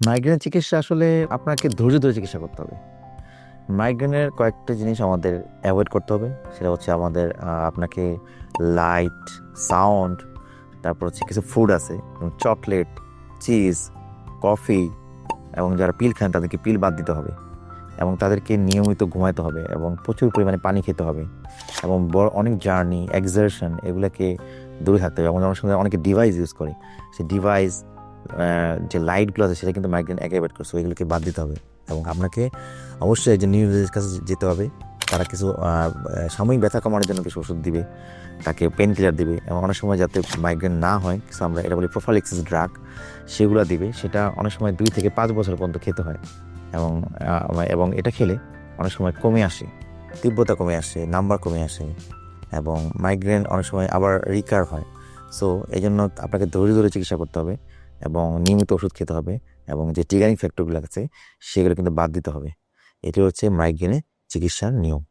মাইগ্রেনের চিকিৎসা আসলে আপনাকে ধৈর্য ধরে চিকিৎসা করতে হবে। মাইগ্রেনের কয়েকটা জিনিস আমাদের অ্যাভয়েড করতে হবে। সেটা হচ্ছে আমাদের আপনাকে লাইট, সাউন্ড, তারপর হচ্ছে কিছু ফুড আছে চকলেট, চিজ, কফি এবং যারা পিল খান তাদেরকে পিল বাদ দিতে হবে এবং তাদেরকে নিয়মিত ঘুমাইতে হবে এবং প্রচুর পরিমাণে পানি খেতে হবে এবং অনেক জার্নি, এক্সারশন এগুলোকে দূরে থাকতে হবে। এবং অনেক সময় অনেকে ডিভাইস ইউজ করে, সেই ডিভাইস যে লাইটগুলো আছে সেটা কিন্তু মাইগ্রেন একেবারে করছে, ওইগুলোকে বাদ দিতে হবে। এবং আপনাকে অবশ্যই যে নিউরোলজিস্টের কাছে যেতে হবে। তারা কিছু সাময়িক ব্যথা কমানোর জন্য কিছু ওষুধ দিবে, তাকে পেন কিলার দিবে এবং অনেক সময় যাতে মাইগ্রেন না হয় কিছু আমরা এটা বলি প্রোফাইলাক্সিস ড্রাগ, সেগুলো দিবে। সেটা অনেক সময় 2 থেকে 5 বছর পর্যন্ত খেতে হয় এবং এবং এটা খেলে অনেক সময় কমে আসে, তীব্রতা কমে আসে, নাম্বার কমে আসে এবং মাইগ্রেন অনেক সময় আবার রিকার হয়। সো এই জন্য আপনাকে ধৈর্য ধরে চিকিৎসা করতে হবে এবং নিয়মিত ওষুধ খেতে হবে এবং যে ট্রিগারিং ফ্যাক্টরগুলো আছে সেগুলো কিন্তু বাদ দিতে হবে। এটি হচ্ছে মাইগ্রেনের চিকিৎসার নিয়ম।